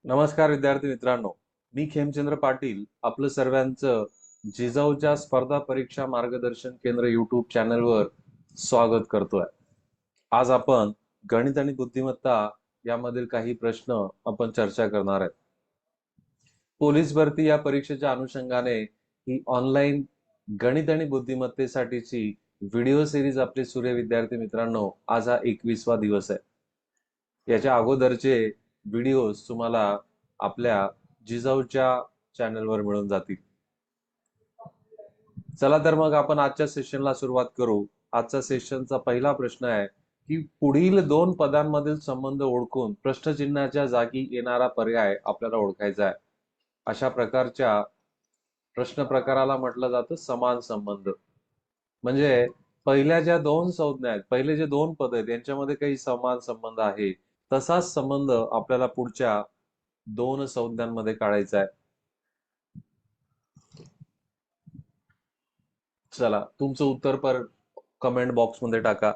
नमस्कार विद्यार्थी मित्रांनो, मी खेमचंद्र पाटील आपलं सर्वांचं जिजाऊच्या स्पर्धा परीक्षा मार्गदर्शन केंद्र युट्यूब चॅनलवर स्वागत करतोय. आज आपण गणित आणि बुद्धिमत्ता यामधील काही प्रश्न आपण चर्चा करणार आहेत. पोलीस भरती या परीक्षेच्या अनुषंगाने ही ऑनलाईन गणित आणि बुद्धिमत्तेसाठीची व्हिडिओ सिरीज आपले सूर्य विद्यार्थी मित्रांनो, आज हा 21वा दिवस आहे. याच्या अगोदरचे व्हिडिओज तुम्हाला आपल्या जिजाऊच्या चॅनलवर मिळून जातील. चला तर मग आपण आजच्या सेशनला सुरुवात करू. आजचा सेशनचा पहिला प्रश्न आहे की पुढील दोन पदांमधील संबंध ओळखून प्रश्नचिन्हाच्या जागी येणारा पर्याय आपल्याला ओळखायचा आहे. अशा प्रकारच्या प्रश्न प्रकाराला म्हटलं जातं समान संबंध. म्हणजे पहिल्या ज्या दोन संज्ञा आहेत, पहिले जे दोन पद आहेत यांच्यामध्ये काही समान संबंध आहे, तसाच संबंध आपल्याला पुढच्या दोन संज्ञांमध्ये काढायचा आहे. चला तुमचं उत्तर पर कमेंट बॉक्स मध्ये टाका.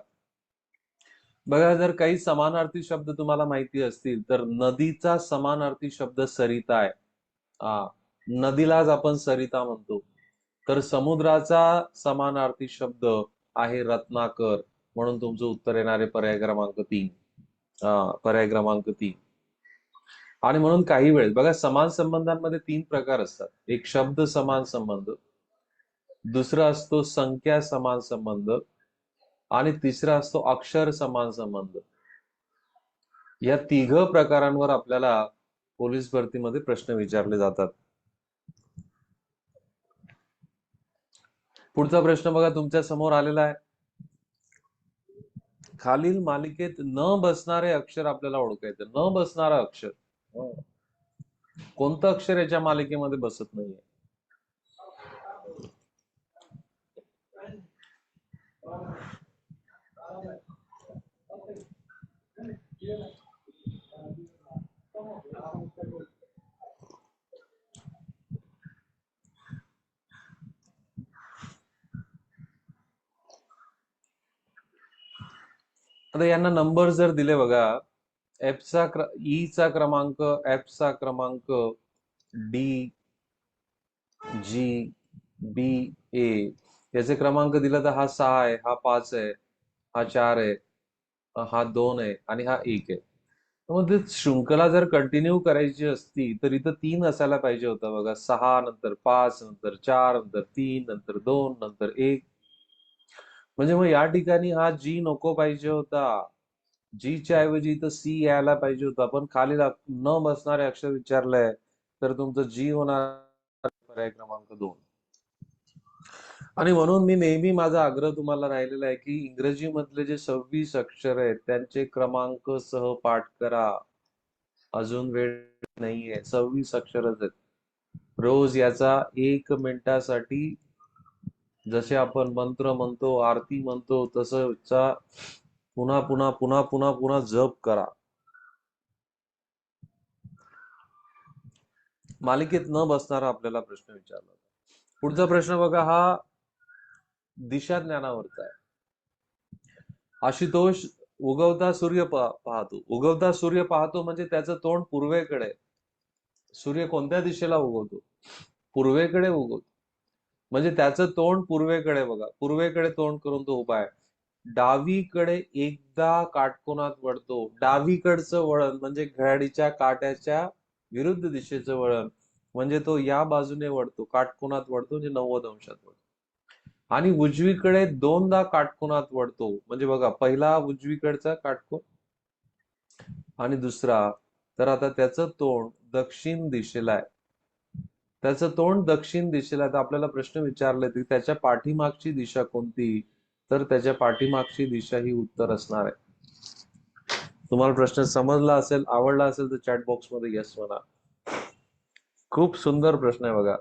बघा, जर काही समानार्थी शब्द तुम्हाला माहिती असतील तर नदीचा समानार्थी शब्द सरिता आहे. नदीलाच आपण सरिता म्हणतो. तर समुद्राचा समानार्थी शब्द आहे रत्नाकर. म्हणून तुमचं उत्तर येणारे पर्याय क्रमांक 3. पर्याय क्रमांक 3. आणि म्हणून काही वेळेस बघा, समान संबंधांमध्ये 3 प्रकार असतात. एक शब्द समान संबंध, दुसरा असतो संख्या समान संबंध आणि तिसरा असतो अक्षर समान संबंध. या तिघ प्रकारांवर आपल्याला पोलीस भरतीमध्ये प्रश्न विचारले जातात. पुढचा प्रश्न बघा तुमच्या समोर आलेला आहे. खालील मालिकेत न बसणारे अक्षर आपल्याला ओळखायचं. न बसणारा अक्षर कोणतं अक्षर याच्या मालिकेमध्ये बसत नाहीये? आता यांना नंबर जर दिले बघा, ई चा क्रमांक, एफ चा क्रमांक, डी, जी, बी, ए याचे क्रमांक दिला तर हा 6 आहे, हा 5 आहे, हा 4 आहे, हा 2 आहे आणि हा 1 आहे. मग शृंखला जर कंटिन्यू करायची असती तर इथं 3 असायला पाहिजे होतं बघा. 6 नंतर 5 नंतर 4 नंतर 3 नंतर 2 नंतर 1. म्हणजे मग या ठिकाणी हा जी नको पाहिजे होता. जी च्या ऐवजी इथं सी यायला पाहिजे होता. पण खाली न बसणारे अक्षर विचारलंय तर तुमचं जी होणार पर्याय क्रमांक 2. आणि म्हणून मी नेहमी माझा आग्रह तुम्हाला राहिलेला आहे की इंग्रजी मधले जे 26 अक्षर आहेत त्यांचे क्रमांक सह पाठ करा. अजून वेळ नाहीये. 26 अक्षरच आहेत. रोज याचा 1 मिनिटासाठी जसे आपण मंत्र म्हणतो, आरती म्हणतो, तसं पुन्हा पुन्हा पुन्हा पुन्हा पुन्हा जप करा. मालिकेत न बसणारा आपल्याला प्रश्न विचारला. पुढचा प्रश्न बघा, हा दिशा ज्ञानावरचा आहे. आशुतोष उगवता सूर्य पाहतो. उगवता सूर्य पाहतो म्हणजे त्याचं तोंड पूर्वेकडे. सूर्य कोणत्या दिशेला उगवतो? पूर्वेकडे उगवतो. म्हणजे त्याचं तोंड पूर्वेकडे बघा. पूर्वेकडे तोंड करून तो उभा आहे. डावीकडे एकदा काटकोनात वळतो. डावीकडचं वळण म्हणजे घड्याळीच्या काट्याच्या विरुद्ध दिशेचं वळण. म्हणजे तो या बाजूने वळतो, काटकोनात वळतो, म्हणजे 90 अंशात वळतो. आणि उजवीकडे दोनदा काटकोनात वळतो. म्हणजे बघा, पहिला उजवीकडचा काटकोन आणि दुसरा. तर आता त्याचं तोंड दक्षिण दिशेला आहे. त्याचं तोंड दक्षिण दिशेला आहे. तर आपल्याला प्रश्न विचारले की त्याच्या पाठीमागची दिशा कोणती? तर त्याच्या पाठीमागची दिशा ही उत्तर असणार आहे. तुम्हाला प्रश्न समजला असेल, आवडला असेल तर चॅट बॉक्स मध्ये यस म्हणा. खूप सुंदर प्रश्न आहे बघा.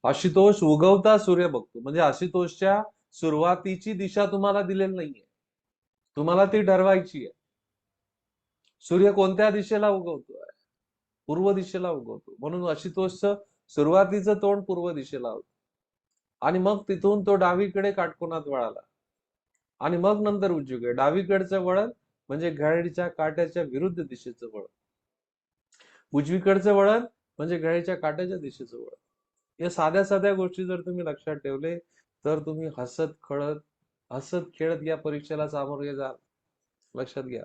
आशुतोष उगवता सूर्य बघतो. म्हणजे आशुतोषच्या सुरुवातीची दिशा तुम्हाला दिलेली नाहीये, तुम्हाला ती ठरवायची आहे. सूर्य कोणत्या दिशेला उगवतोय? पूर्व दिशेला उगवतो. म्हणून आशुतोषचं सुरुवातीचं तोंड पूर्व दिशेला होतं आणि मग तिथून तो डावीकडे काटकोनात वळाला आणि मग नंतर उजवीकडे. डावीकडचं वळण म्हणजे घड्याळीच्या काट्याच्या विरुद्ध दिशेचं वळण. उजवीकडचं वळण म्हणजे घड्याळ्याच्या काट्याच्या दिशेचं वळण. या साध्या साध्या गोष्टी जर तुम्ही लक्षात ठेवले तर तुम्ही हसत खेळत या परीक्षेला सामोरे जाल. लक्षात घ्या.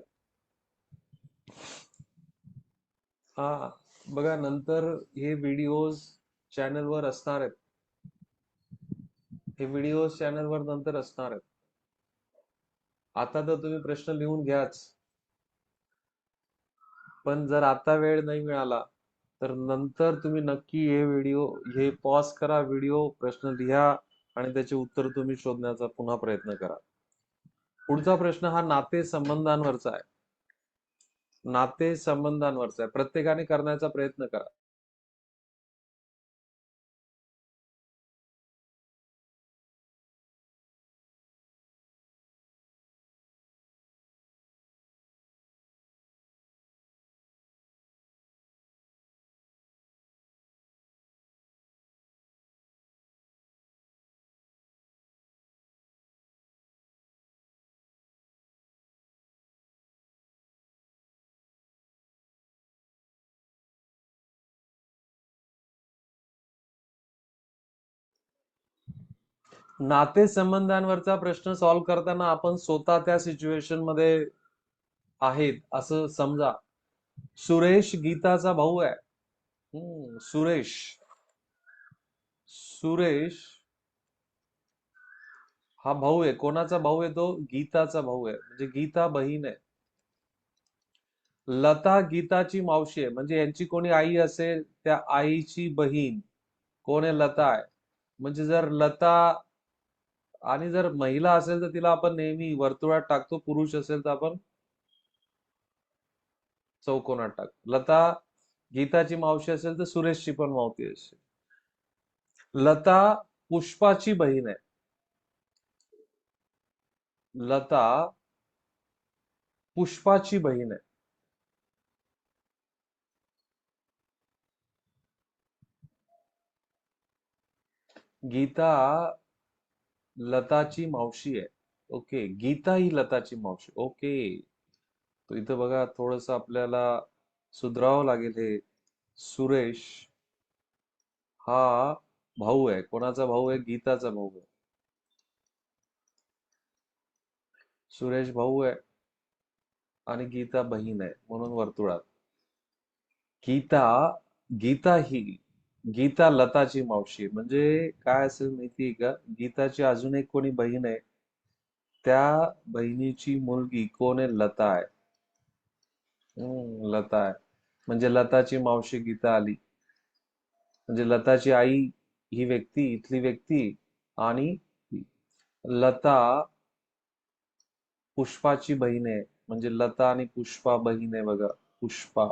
हा, बघा नंतर हे व्हिडिओज चॅनलवर असणार आहेत. हे व्हिडिओज चॅनलवर नंतर असणार आहेत. आता तर तुम्ही प्रश्न लिहून घ्याच, पण जर आता वेळ नाही मिळाला तर नंतर तुम्ही नक्की हे पॉज करा, व्हिडिओ, प्रश्न लिहा आणि त्याचे उत्तर तुम्ही शोधण्याचा पुन्हा प्रयत्न करा. पुढचा प्रश्न हा नातेसंबंधांवरचा आहे. नातेसंबंधांवरचा आहे. प्रत्येकाने करण्याचा प्रयत्न करा. नातेसंबंधांवरचा प्रश्न सॉल्व्ह करताना आपण स्वतः त्या सिच्युएशन मध्ये आहेत असं समजा. सुरेश गीताचा भाऊ आहे. सुरेश सुरेश हा भाऊ आहे. कोणाचा भाऊ आहे तो? गीताचा भाऊ आहे. म्हणजे गीता बहीण आहे. लता गीताची मावशी आहे. म्हणजे यांची कोणी आई असेल त्या आईची बहीण कोण आहे? लता आहे. म्हणजे जर लता आणि जर महिला असेल तर तिला आपण नेहमी वर्तुळात टाकतो, पुरुष असेल तर आपण चौकोनात टाकतो. लता गीताची मावशी असेल तर सुरेशची पण मावशी असेल. लता पुष्पाची बहीण आहे. लता पुष्पाची बहीण आहे. गीता लताची मावशी आहे. ओके, गीता ही लताची मावशी. ओके, तो इथं बघा थोडस आपल्याला सुधरावं लागेल. हे सुरेश हा भाऊ आहे. कोणाचा भाऊ आहे? गीताचा भाऊ आहे. सुरेश भाऊ आहे आणि गीता बहीण आहे म्हणून वर्तुळात. गीता गीता लताची मावशी. म्हणजे काय असेल माहितीये का? गीताची अजून एक कोणी बहीण आहे, त्या बहिणीची मुलगी कोण आहे? लता आहे. लता आहे. म्हणजे लताची मावशी गीता आली. म्हणजे लताची आई ही व्यक्ती, इथली व्यक्ती, आणि लता पुष्पाची बहीण आहे. म्हणजे लता आणि पुष्पा बहीण आहे बघा, पुष्पा.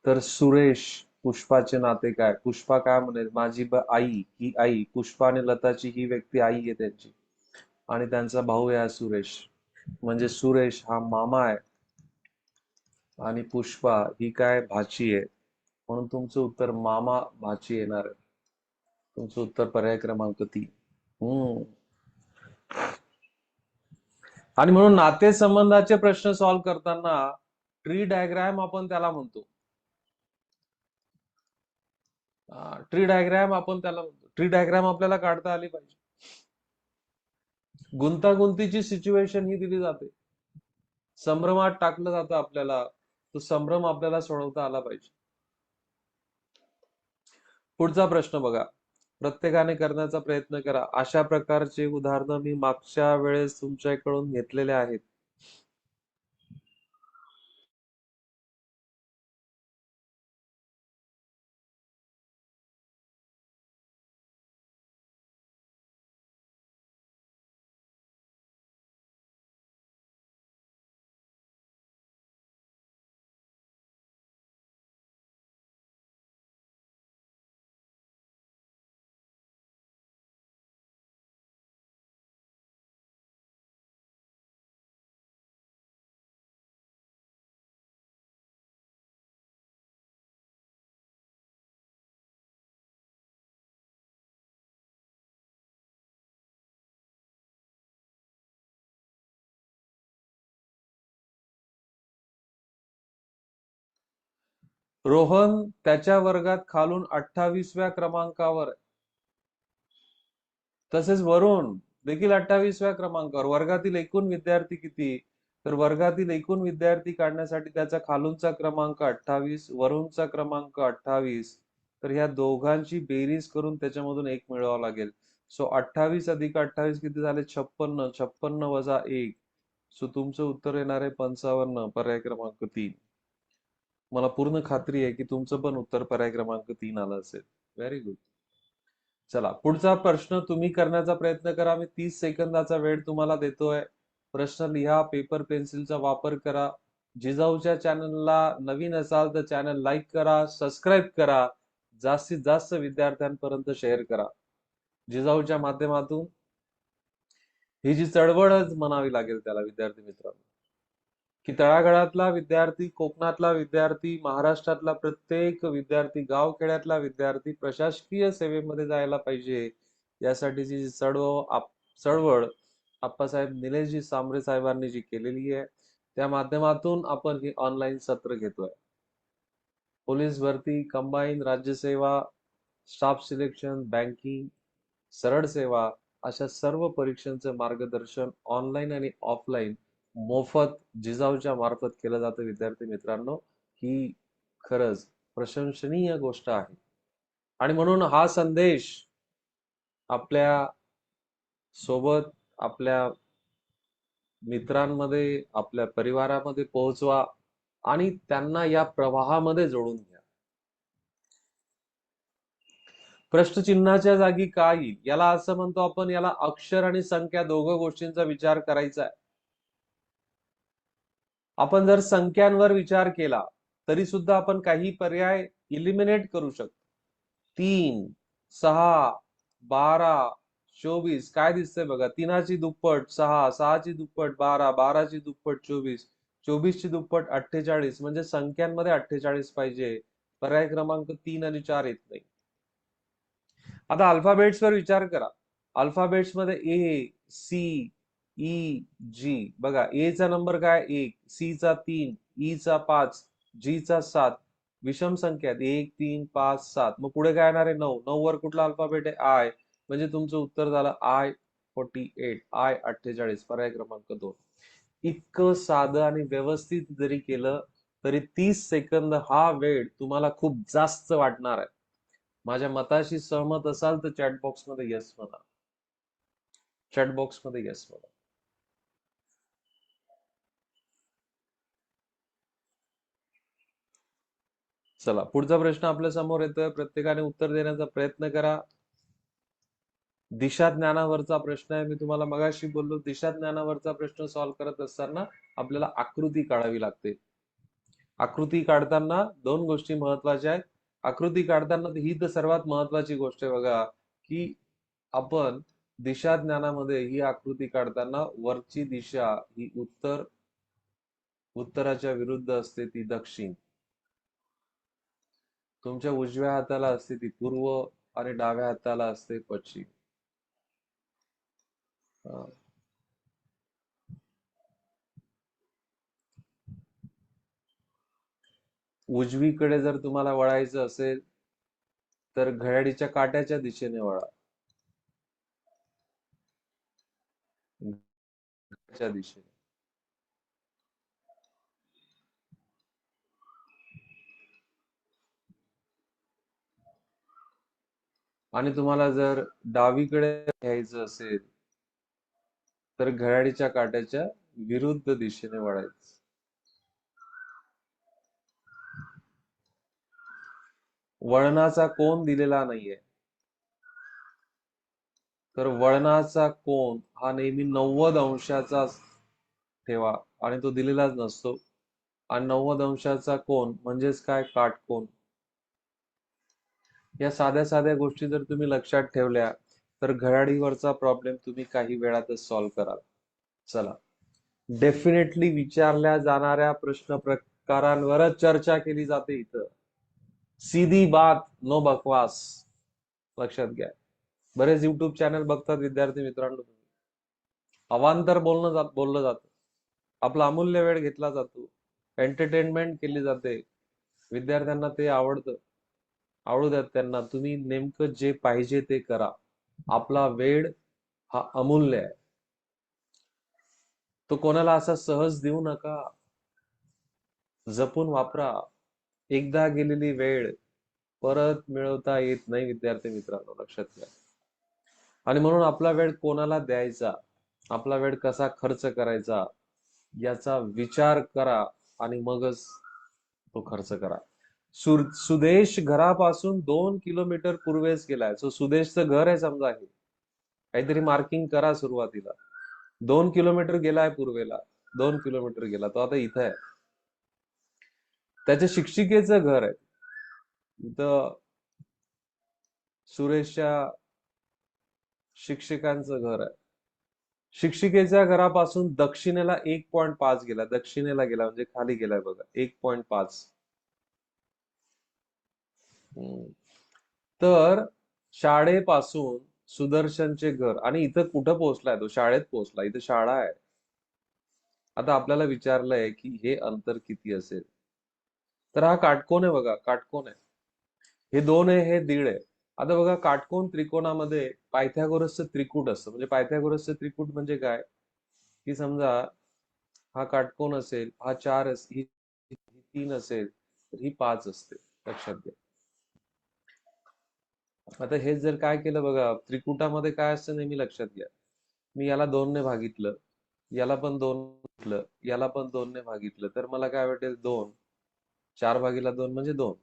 तर सुरेश पुष्पाचे नाते काय? पुष्पा काय म्हणेल? माझी आई, ही आई. पुष्पा आणि लताची ही व्यक्ती आई आहे त्यांची, आणि त्यांचा भाऊ आहे हा सुरेश. म्हणजे सुरेश हा मामा आहे आणि पुष्पा ही काय? भाची आहे. म्हणून तुमचं उत्तर मामा भाची येणार आहे. तुमचं उत्तर पर्याय क्रमांक 3. हम्म आणि म्हणून नातेसंबंधाचे प्रश्न सॉल्व्ह करताना ट्री डायग्राम आपण त्याला म्हणतो. ट्री डायग्राम आपण त्याला म्हणतो. ट्री डायग्राम आपल्याला काढता आली पाहिजे. गुंतागुंतीची सिच्युएशन ही दिली जाते, संभ्रमात टाकलं जातं आपल्याला, तो संभ्रम आपल्याला सोडवता आला पाहिजे. पुढचा प्रश्न बघा, प्रत्येकाने करण्याचा प्रयत्न करा. अशा प्रकारचे उदाहरणं मी मागच्या वेळेस तुमच्याकडून घेतलेले आहेत. रोहन त्याच्या वर्गात खालून 28व्या क्रमांकावर आहे. तसेच वरुण देखील 28व्या क्रमांकावर. वर्गातील एकूण विद्यार्थी किती? तर वर्गातील एकूण विद्यार्थी काढण्यासाठी त्याचा खालूनचा क्रमांक 28, वरूनचा क्रमांक 28. तर ह्या दोघांची बेरीज करून त्याच्यामधून एक मिळवावं लागेल. सो 28 अधिक 28 किती झाले? 56. 56 वजा 1. सो तुमचं उत्तर येणार आहे 55. पर्याय क्रमांक 3. मला पूर्ण खात्री आहे की तुमचं पण उत्तर पर्याय क्रमांक 3 आलं असेल. Very good. चला, पुढचा प्रश्न तुम्ही करण्याचा प्रयत्न करा. मी 30 सेकंदाचा वेळ तुम्हाला देतोय. प्रश्न लिहा, पेपर पेन्सिलचा वापर करा. जिजाऊच्या चॅनलला नवीन असाल तर चॅनल लाईक करा, सबस्क्राईब करा, जास्तीत जास्त विद्यार्थ्यांपर्यंत शेअर करा. जिजाऊच्या माध्यमातून ही जी चळवळच म्हणावी लागेल त्याला विद्यार्थी मित्रांनो, की तळागाळातला विद्यार्थी, कोकणातला विद्यार्थी, महाराष्ट्रातला प्रत्येक विद्यार्थी, गावखेड्यातला विद्यार्थी प्रशासकीय सेवेमध्ये जायला पाहिजे, यासाठीची जी चळवळ आप्पासाहेब निलेशजी सांबरे साहेबांनी जी केलेली आहे, त्या माध्यमातून आपण ही ऑनलाईन सत्र घेतोय. पोलीस भरती, कंबाईन, राज्यसेवा, स्टाफ सिलेक्शन, बँकिंग, सरळ सेवा अशा सर्व परीक्षांचं मार्गदर्शन ऑनलाईन आणि ऑफलाईन मोफत जिजाऊच्या मार्फत केलं जातं. विद्यार्थी मित्रांनो, ही खरंच प्रशंसनीय गोष्ट आहे. आणि म्हणून हा संदेश आपल्या सोबत, आपल्या मित्रांमध्ये, आपल्या परिवारामध्ये पोहोचवा आणि त्यांना या प्रवाहामध्ये जोडून घ्या. प्रश्नचिन्हाच्या जागी काय येईल? याला असं म्हणतो आपण, याला अक्षर आणि संख्या दोघं गोष्टींचा विचार करायचा आहे. आपण जर संख्यांवर विचार केला तरी सुद्धा आपण काही पर्याय इलिमिनेट करू शकतो. 3, 6, 12, 24 काय दिसतंय बघा. 3ची दुप्पट 6, 6ची दुप्पट 12, 12ची दुप्पट 24, 24ची दुप्पट 48. म्हणजे संख्यांमध्ये 48 पाहिजे. पर्याय क्रमांक 3 आणि 4 येत नाही. आता अल्फाबेट्स वर विचार करा. अल्फाबेट्स मध्ये ए, सी, ई, जी. बघा, ए चा नंबर काय? 1, सी चा 3, ई चा 5, जी चा 7. विषम संख्या 1, 3, 5, 7. मग पुढे काय येणार आहे? 9. 9 वर कुठला अल्फाबेट आहे? आय. म्हणजे तुमचं उत्तर झालं आय 48, आय 48. पर्याय क्रमांक 2. इतकं साधं आणि व्यवस्थित जरी केलं तरी 30 सेकंद हा वेळ तुम्हाला खूप जास्त वाटणार आहे. माझ्या मताशी सहमत असाल तर चॅट बॉक्स मध्ये येस म्हणा. चॅट बॉक्स मध्ये येस म्हणा. चला, पुढचा प्रश्न आपल्या समोर येतोय. प्रत्येकाने उत्तर देण्याचा प्रयत्न करा. दिशा ज्ञानावरचा प्रश्न आहे. मी तुम्हाला मगाशी बोललो, दिशा ज्ञानावरचा प्रश्न सॉल्व्ह करत असताना आपल्याला आकृती काढावी लागते. आकृती काढताना दोन गोष्टी महत्वाच्या आहेत. आकृती काढताना ही तर सर्वात महत्वाची गोष्ट आहे बघा, की आपण दिशा ज्ञानामध्ये ही आकृती काढताना वरची दिशा ही उत्तराच्या विरुद्ध असते, ती दक्षिण. तुमच्या उजव्या हाताला असते ती पूर्व आणि डाव्या हाताला असते पश्चिम. उजवीकडे जर तुम्हाला वळायचं असेल तर घड्याळीच्या काट्याच्या दिशेने वळा. दिशेने. आणि तुम्हाला जर डावीकडे घ्यायचं असेल तर घड्याळीच्या काट्याच्या विरुद्ध दिशेने वळायचं. वळणाचा कोन दिलेला नाहीये, तर वळणाचा कोन हा नेहमी 90 अंशाचा ठेवा आणि तो दिलेलाच नसतो. आणि 90 अंशाचा कोन म्हणजेच काय? काटकोन. या साध्या साध्या गोष्टी जर तुम्ही लक्षात ठेवल्या तर घड्याळीवरचा प्रॉब्लेम तुम्ही काही वेळातच सॉल्व्ह कराल. चला, डेफिनेटली विचारल्या जाणाऱ्या प्रश्न प्रकारांवरच चर्चा केली जाते इथं. सीधी बात, नो बकवास. लक्षात घ्या. बरेच युट्यूब चॅनल बघतात विद्यार्थी मित्रांनो. अवांतर बोललं जातं. आपला अमूल्य वेळ घेतला जातो. एंटरटेनमेंट केली जाते. विद्यार्थ्यांना ते आवडतं, आवडू द्यात त्यांना. तुम्ही नेमकं जे पाहिजे ते करा. आपला वेळ हा अमूल्य आहे, तो कोणाला असा सहज देऊ नका. जपून वापरा. एकदा गेलेली वेळ परत मिळवता येत नाही विद्यार्थी मित्रांनो, लक्षात घ्या. आणि म्हणून आपला वेळ कोणाला द्यायचा, आपला वेळ कसा खर्च करायचा याचा विचार करा आणि मगच तो खर्च करा. सुदेश घरापासून 2 किलोमीटर पूर्वेस गेलाय. सो सुदेशचं घर आहे समजा, हे काहीतरी मार्किंग करा सुरुवातीला. 2 किलोमीटर गेलाय पूर्वेला, 2 किलोमीटर गेला तो आता इथं आहे. त्याच्या शिक्षिकेचं घर आहे इथं, सुरेशच्या शिक्षकांचं घर आहे. शिक्षिकेच्या घरापासून दक्षिणेला 1.5 गेला, दक्षिणेला गेला म्हणजे खाली गेलाय बघा, 1.5. तर शाळेपासून सुदर्शनचे घर, आणि इथं कुठं पोहोचलाय तो? शाळेत पोहोचला, इथं शाळा आहे. आता आपल्याला विचारलंय की हे अंतर किती असेल, तर हा काटकोन आहे बघा, काटकोन आहे. हे 2 आहे, हे 1.5 आहे. आता बघा, काटकोन त्रिकोणामध्ये पायथागोरसचं त्रिकूट असतं. म्हणजे पायथागोरसचं त्रिकूट म्हणजे काय, की समजा हा काटकोन असेल, हा 4 ही 3 असेल, तर ही 5 असते, लक्षात घ्या. आता हे जर काय केलं बघा, त्रिकुटामध्ये काय असतं नेहमी लक्षात घ्या. मी याला 2 ने भागितलं, याला पण 2 भागितलं, याला पण 2 ने भागितलं, तर मला काय वाटेल? 2. 4/2 म्हणजे 2,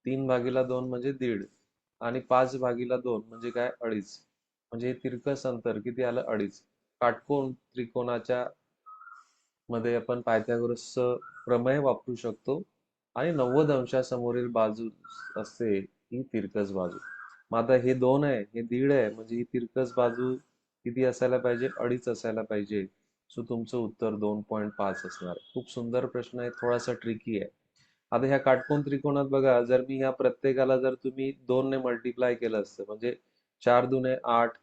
3/2 म्हणजे 1.5, आणि 5/2 म्हणजे काय? 2.5. म्हणजे हे तिरकस अंतर किती आलं? 2.5. काटकोन त्रिकोणाच्या मध्ये आपण पायथागोरसचं प्रमेय वापरू शकतो, आणि 90 अंशासमोरील बाजू असते ही तिरकस बाजू. मग आता हे 2 आहे, हे 1.5 आहे, म्हणजे ही तिरकस बाजू किती असायला पाहिजे? 2.5 असायला पाहिजे. सो तुमचं उत्तर 2.5 असणार. खूप सुंदर प्रश्न आहे, थोडासा ट्रिकी आहे. आता ह्या काटकोन त्रिकोणात बघा, जर मी ह्या प्रत्येकाला जर तुम्ही 2 ने मल्टिप्लाय केलं असतं, म्हणजे 4 दुने 8,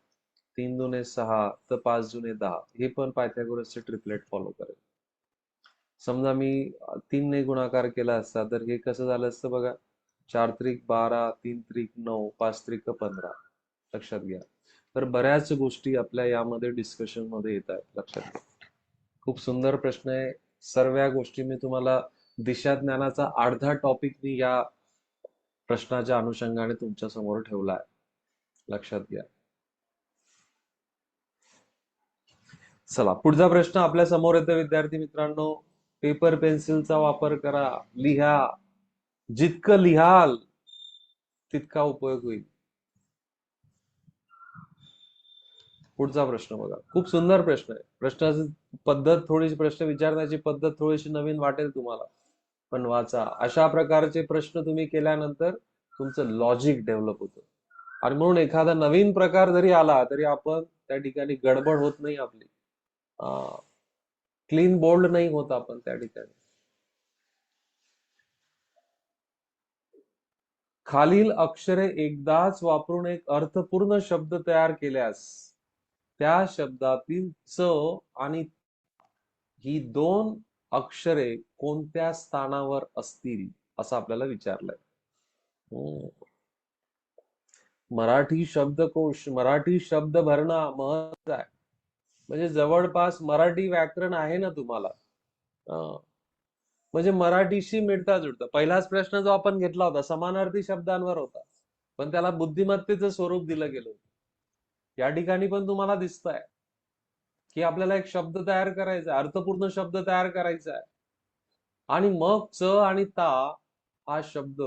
3 दुने 6, तर 5 दुने 10, हे पण पायथागोरसचे ट्रिपलेट फॉलो करेल. समजा मी 3 ने गुणाकार केला असता, तर हे कसं झालं असतं बघा, 4 त्रिक 12, 3 त्रिक 9, 5 त्रिक 15. लक्षात घ्या. तर बऱ्याच गोष्टी आपल्या यामध्ये डिस्कशन मध्ये येत आहेत, लक्षात घ्या. खूप सुंदर प्रश्न आहे. सर्व गोष्टी मी तुम्हाला, दिशा ज्ञानाचा अर्धा टॉपिक मी या प्रश्नाच्या अनुषंगाने तुमच्या समोर ठेवला आहे, लक्षात घ्या. चला, पुढचा प्रश्न आपल्या समोर येतो विद्यार्थी मित्रांनो. पेपर पेन्सिलचा वापर करा, लिहा. जितकं लिहाल तितका उपयोग होईल. पुढचा प्रश्न बघा, खूप सुंदर प्रश्न आहे. प्रश्नाची पद्धत थोडीशी, प्रश्न विचारण्याची पद्धत थोडीशी नवीन वाटेल तुम्हाला, पण वाचा. अशा प्रकारचे प्रश्न तुम्ही केल्यानंतर तुमचं लॉजिक डेव्हलप होतं, आणि म्हणून एखादा नवीन प्रकार जरी आला तरी आपण त्या ठिकाणी गडबड होत नाही आपली, क्लीन बोल्ड नाही होत आपण त्या ठिकाणी. खालील अक्षरे एकदाच वापरून एक अर्थपूर्ण शब्द तयार केल्यास त्या शब्दातील च आणि ही 2 अक्षरे कोणत्या स्थानावर असतील, असं आपल्याला विचारलंय. मराठी शब्दकोश, मराठी शब्द भरणा महत्वाचा आहे. म्हणजे जवळपास मराठी व्याकरण आहे ना तुम्हाला, म्हणजे मराठीशी मिळता जुळता. पहिलाच प्रश्न जो आपण घेतला होता समानार्थी शब्दांवर होता, पण त्याला बुद्धिमत्तेचं स्वरूप दिलं गेलं होतं. या ठिकाणी पण तुम्हाला दिसतंय की आपल्याला एक शब्द तयार करायचा आहे, अर्थपूर्ण शब्द तयार करायचा आहे, आणि मग च आणि ता हा शब्द,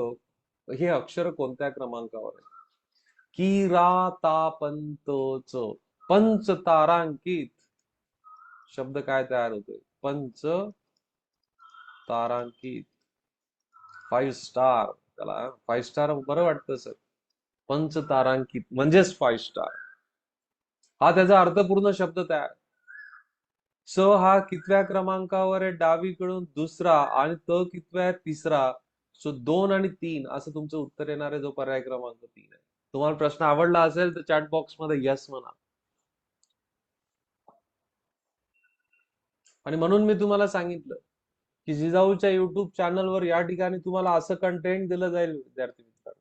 हे अक्षर कोणत्या क्रमांकावर आहे? की रा ता पंत च, पंच तारांकित शब्द काय तयार होतोय? पंच तारांकित, 5 स्टार. त्याला 5 स्टार बरं वाटतं सर. पंच तारांकित म्हणजेच 5 स्टार, हा त्याचा अर्थपूर्ण शब्द तयार. स हा कितव्या क्रमांकावर आहे? डावीकडून दुसरा, आणि त कितव्या? तिसरा. सो 2 आणि 3 असं तुमचं उत्तर येणार आहे, जो पर्याय क्रमांक 3 आहे. तुम्हाला प्रश्न आवडला असेल तर चॅट बॉक्स मध्ये यस म्हणा. आणि म्हणून मी तुम्हाला सांगितलं की जिजाऊच्या युट्यूब चॅनलवर या ठिकाणी तुम्हाला असं कंटेंट दिलं जाईल विद्यार्थी मित्रांनो,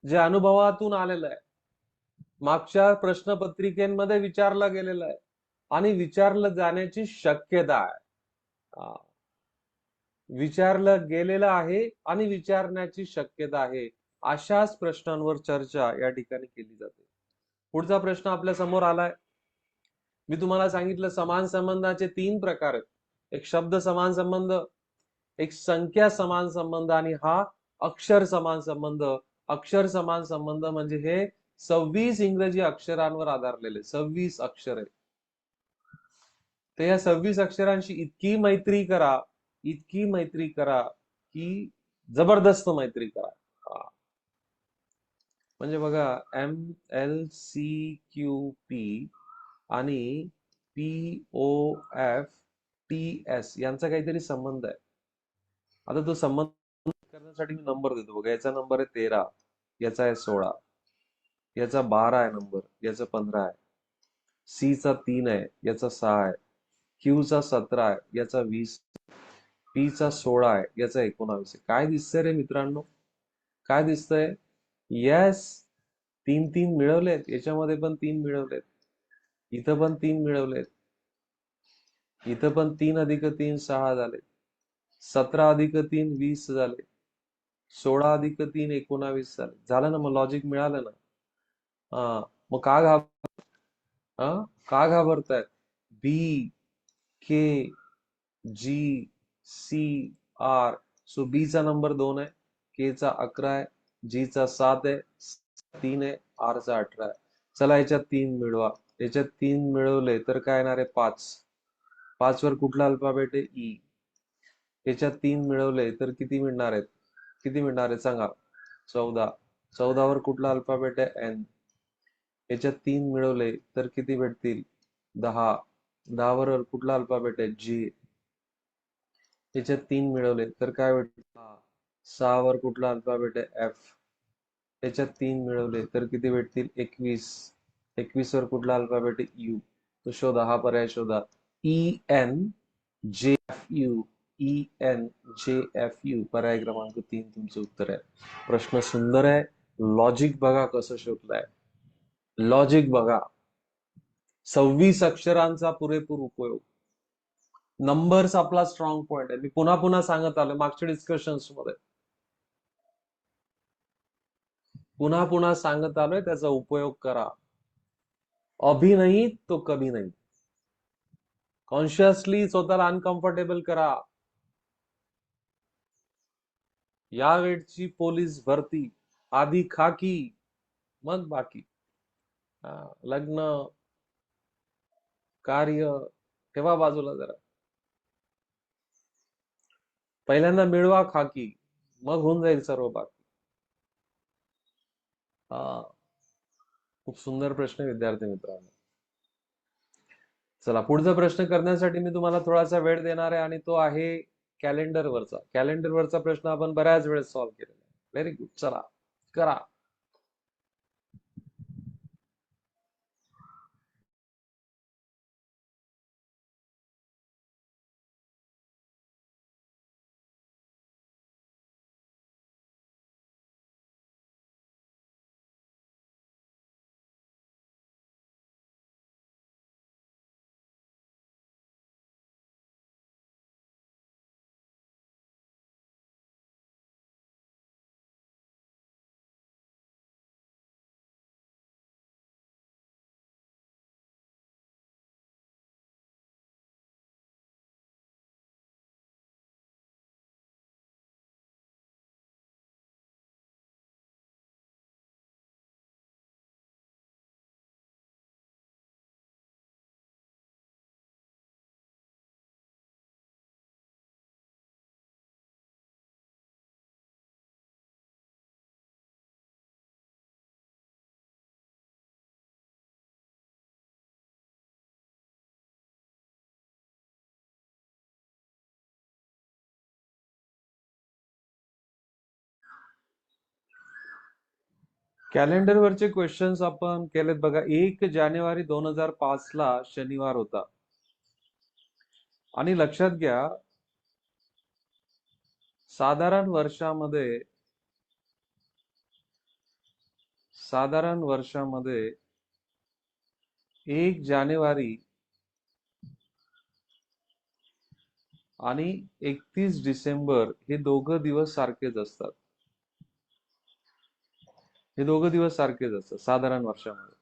जे अनुभवातून आलेलं आहे, मागच्या प्रश्नपत्रिकेमध्ये विचारलं गेलेलं आहे आणि विचारलं जाण्याची शक्यता आहे. विचारलं गेलेलं आहे आणि विचारण्याची शक्यता आहे. अशाच प्रश्नांवर चर्चा या ठिकाणी केली जाते. पुढचा प्रश्न आपल्या समोर आलाय. मी तुम्हाला सांगितलं समान संबंधाचे 3 प्रकार आहेत. एक शब्द समान संबंध, एक संख्या समान संबंध आणि हा अक्षर समान संबंध. अक्षर समान संबंध म्हणजे हे 26 इंग्रजी अक्षरांवर आधारलेले 26 अक्षर आहे. तर या 26 अक्षरांशी इतकी मैत्री करा, इतकी मैत्री करा की जबरदस्त मैत्री करा. म्हणजे बघा MLCQP आणि POFTS यांचा काहीतरी संबंध आहे. आता तो संबंध करण्यासाठी मी नंबर देतो बघा. याचा नंबर आहे 13, याचा आहे 16, याचा 12 आहे नंबर, याचा 15 आहे, C चा 3 आहे, याचा 6 आहे, Q चा 17 आहे, याचा 20, P चा 16 आहे, याचा 19 आहे. काय दिसतंय रे मित्रांनो? काय दिसतंय? येस, 3 मिळवलेत. याच्यामध्ये पण 3 मिळवलेत, इथं पण 3 मिळवलेत, इथं पण 3 अधिक 3 6 झाले, 17 अधिक 3 20 झाले, 16 अधिक 3 19 झाले. झालं ना? मग लॉजिक मिळालं ना? मग का घाबरतायत? B K G C R. So B चा नंबर 2 आहे, K चा 11 आहे, G चा 7 आहे, 3 आहे, R चा 18 आहे. चला याच्यात 3 मिळवा. याच्यात 3 मिळवले तर काय येणार आहे? 5. 5 वर कुठला अल्फाबेट आहे? E. याच्यात 3 मिळवले तर किती मिळणार आहेत? किती मिळणार आहे सांगा? 14. 14 वर कुठला अल्फाबेट आहे? N. याच्यात 3 मिळवले तर किती भेटतील? 10. 10 वर कुठला अल्फाबेट आहे? G. याच्यात 3 मिळवले तर काय भेटतील? 6 वर कुठला अल्फाबेट आहे? F. याच्यात 3 मिळवले तर किती भेटतील? 21. 21 वर कुठला अल्फाबेट आहे? U. तो शोधा, हा पर्याय शोधा. ENJFU. ENJFU पर्याय क्रमांक 3 तुमचं उत्तर आहे. प्रश्न सुंदर आहे. लॉजिक बघा कसं शोधलंय. लॉजिक बघा. 26 अक्षरांचा पुरेपूर उपयोग. नंबर्स आपला स्ट्रॉंग पॉइंट आहे. मी पुन्हा पुन्हा सांगत आलो मागच्या डिस्कशन्स मध्ये, पुन्हा पुन्हा सांगत आलोय, त्याचा उपयोग करा. अभी नहीं तो कभी नहीं. कॉन्शियसली स्वतःला अनकम्फर्टेबल करा. यावेळची पोलीस भरती आधी खाकी मग बाकी. लग्न कार्य ठेवा बाजूला जरा. पहिल्यांदा मिळवा खाकी, मग होऊन जाईल सर्व बाकी. खूप सुंदर प्रश्न विद्यार्थी मित्रांनो. चला पुढचा प्रश्न करण्यासाठी मी तुम्हाला थोडासा वेळ देणार आहे आणि तो आहे कॅलेंडरवरचा. कॅलेंडरवरचा प्रश्न आपण बऱ्याच वेळेस सॉल्व्ह केलेला आहे. Very good. चला करा. कॅलेंडरवरचे क्वेश्चन्स आपण केलेत बघा. 1 जानेवारी 2005 ला शनिवार होता आणि लक्षात घ्या साधारण वर्षामध्ये साधारण वर्षामध्ये 1 जानेवारी आणि 31 डिसेंबर हे दोघं दिवस सारखेच असतात. हे दोघं दिवस सारखेच असतात साधारण वर्षामध्ये.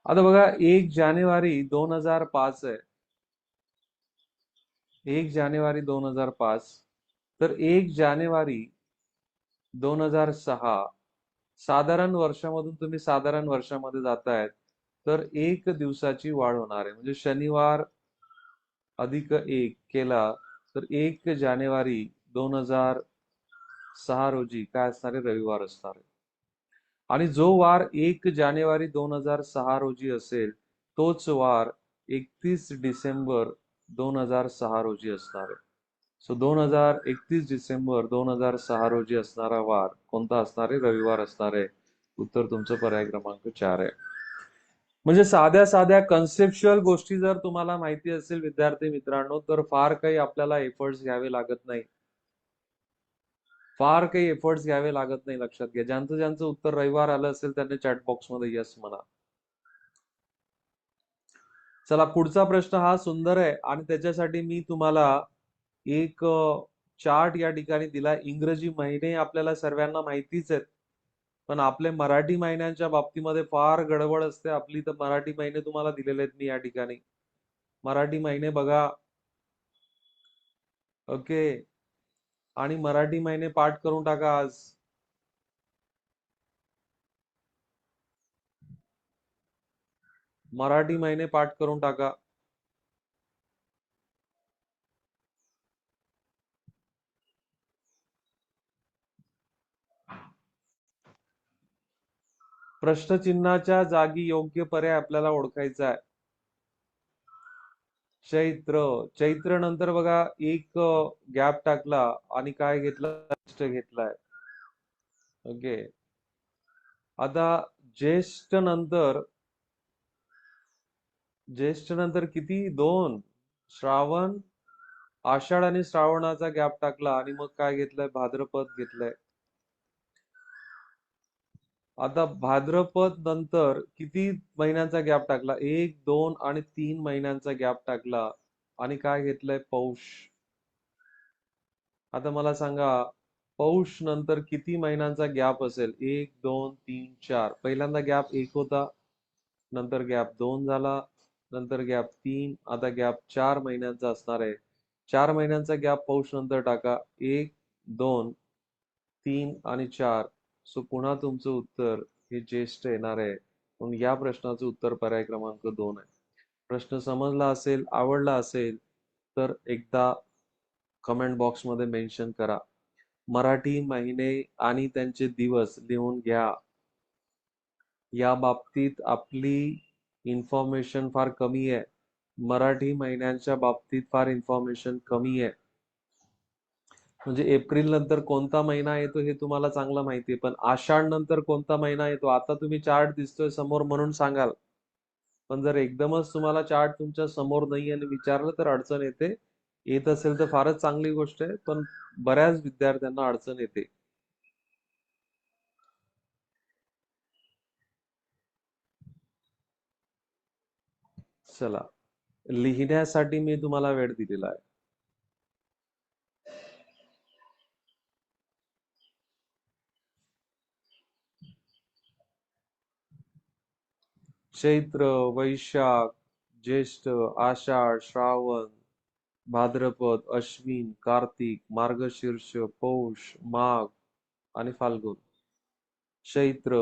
आता बघा 1 जानेवारी 2005 आहे. 1 जानेवारी 2005 तर 1 जानेवारी 2006 साधारण वर्षामधून तुम्ही साधारण वर्षामध्ये जातायत तर 1 दिवसाची वाढ होणार आहे. म्हणजे शनिवार अधिक 1 केला तर 1 जानेवारी 2006 रोजी काय असणार आहे? रविवार असणार आहे. आणि जो वार 1 जानेवारी 2006 रोजी असेल तोच वार 31 डिसेंबर 2006 रोजी असणार आहे. सो 31 डिसेंबर 2006 रोजी असणारा वार कोणता असणार आहे? रविवार असणार आहे. उत्तर तुमचं पर्याय क्रमांक 4 आहे. म्हणजे साध्या साध्या कन्सेप्च्युअल गोष्टी जर तुम्हाला माहिती असेल विद्यार्थी मित्रांनो तर फार काही आपल्याला एफर्ट्स घ्यावे लागत नाही. फार काही एफर्ट्स घ्यावे लागत नाही. लक्षात घ्या. ज्यांचं ज्यांचं उत्तर रविवार आलं असेल त्यांनी चॅट बॉक्स मध्ये यस म्हणा. चला पुढचा प्रश्न हा सुंदर आहे आणि त्याच्यासाठी मी तुम्हाला एक चार्ट या ठिकाणी दिला. इंग्रजी महिने आपल्याला सर्वांना माहितीच आहेत. पण आपले मराठी महिन्यांच्या बाबतीमध्ये फार गडबड असते आपली. तर मराठी महिने तुम्हाला दिलेले आहेत मी या ठिकाणी. मराठी महिने बघा. ओके. आणि मराठी महिने पाठ करून टाका आज. मराठी महिने पाठ करून टाका. प्रश्नचिन्हाच्या जागी योग्य पर्याय आपल्याला ओळखायचा आहे. चैत्र नंतर बघा एक गॅप टाकला आणि काय घेतला? घेतलाय. ओके. आता ज्येष्ठ नंतर किती? 2. श्रावण, आषाढ आणि श्रावणाचा गॅप टाकला आणि मग काय घेतलंय? भाद्रपद घेतलंय. आता भाद्रपद नंतर किती महिन्यांचा गॅप टाकला? 1, 2 आणि 3 महिन्यांचा गॅप टाकला आणि काय घेतलंय? पौष. आता मला सांगा पौष नंतर किती महिन्यांचा गॅप असेल? 1, 2, 3, 4. पहिल्यांदा गॅप 1 होता, नंतर गॅप 2 झाला, नंतर गॅप 3, आता गॅप 4 महिन्यांचा असणार आहे. 4 महिन्यांचा गॅप पौष नंतर टाका. 1, 2, 3 आणि 4. सो पुन्हा तुमचं उत्तर हे ज्येष्ठ येणार आहे. म्हणून या प्रश्नाचं उत्तर पर्याय क्रमांक 2 आहे. प्रश्न समजला असेल, आवडला असेल तर एकदा कमेंट बॉक्समध्ये मेन्शन करा. मराठी महिने आणि त्यांचे दिवस लिहून घ्या. या बाबतीत आपली इन्फॉर्मेशन फार कमी आहे. मराठी महिन्यांच्या बाबतीत फार इन्फॉर्मेशन कमी आहे. म्हणजे एप्रिल नंतर कोणता महिना येतो हे तुम्हाला चांगलं माहिती आहे, पण आषाढ नंतर कोणता महिना येतो आता तुम्ही चार्ट दिसतोय समोर म्हणून सांगाल. पण जर एकदमच तुम्हाला चार्ट तुमच्या समोर नाही आणि विचारलं तर अडचण येते. येत असेल तर फारच चांगली गोष्ट आहे, पण बऱ्याच विद्यार्थ्यांना अडचण येते. चला, लिहिण्यासाठी मी तुम्हाला वेळ दिलेला आहे. चैत्र, वैशाख, ज्येष्ठ, आषाढ, श्रावण, भाद्रपद, अश्विन, कार्तिक, मार्गशीर्ष, पौष, माघ आणि फाल्गुन. चैत्र,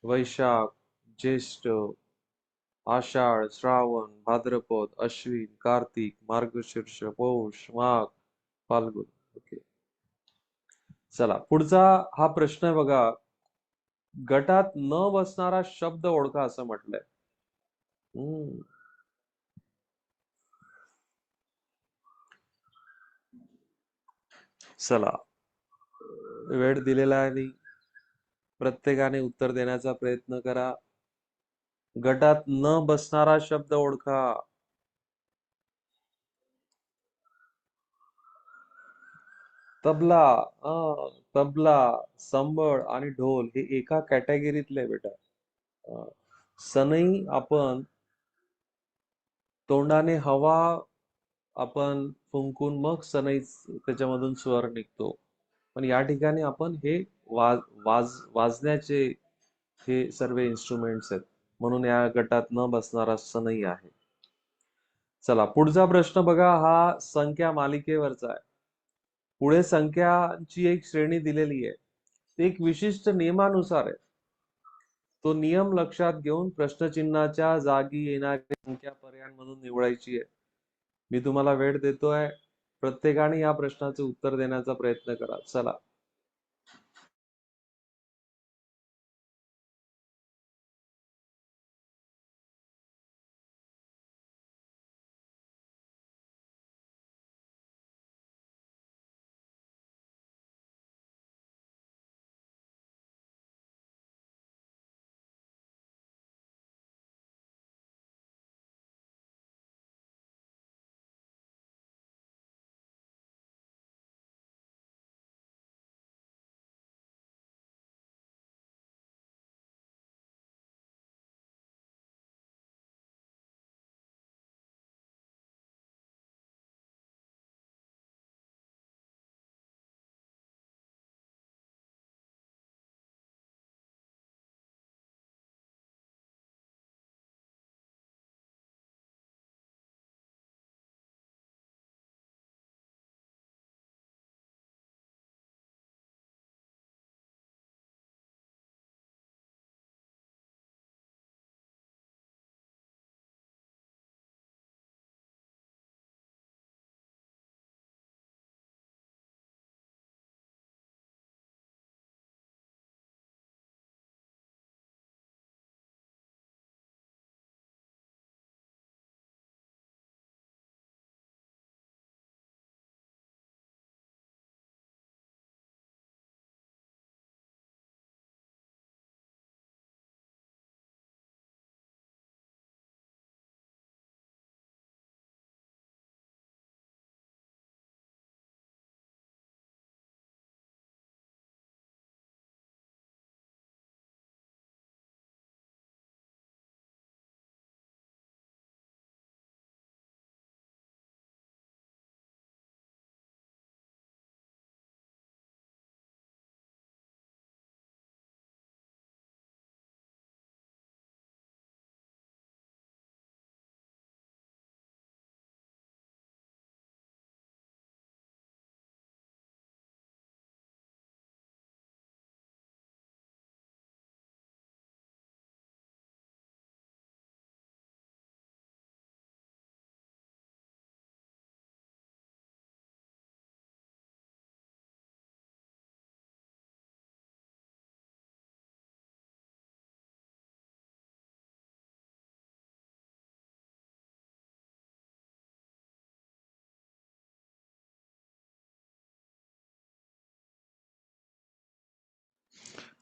वैशाख, ज्येष्ठ, आषाढ, श्रावण, भाद्रपद, अश्विन, कार्तिक, मार्गशीर्ष, पौष, माघ, फाल्गुन. ओके. चला पुढचा हा प्रश्न आहे बघा. गटात न बसणारा शब्द ओळखा असं म्हटलंय. चला, वेळ दिलेला आहे. प्रत्येकाने उत्तर देण्याचा प्रयत्न करा. गटात न बसणारा शब्द ओळखा. तबला, तबला, संबळ आणि ढोल हे एका कॅटेगरीतले आहे बेटा. अं, सनई आपण तोंडाने हवा आपण फुंकून मग सनई त्याच्यामधून स्वर निघतो. पण या ठिकाणी आपण हे वाजण्याचे हे सर्व इन्स्ट्रुमेंट्स आहेत. म्हणून या गटात न बसणारा सनई आहे. चला पुढचा प्रश्न बघा, हा संख्या मालिकेवरचा आहे. पुढे संख्यांची एक श्रेणी दिलेली आहे. ती एक विशिष्ट नियमानुसार आहे. तो नियम लक्षात घेऊन प्रश्नचिन्हाच्या जागी येणाऱ्या संख्या पर्यायांमधून निवडायची आहे. मी तुम्हाला वेळ देतोय. प्रत्येकाने या प्रश्नाचे उत्तर देण्याचा प्रयत्न करा. चला.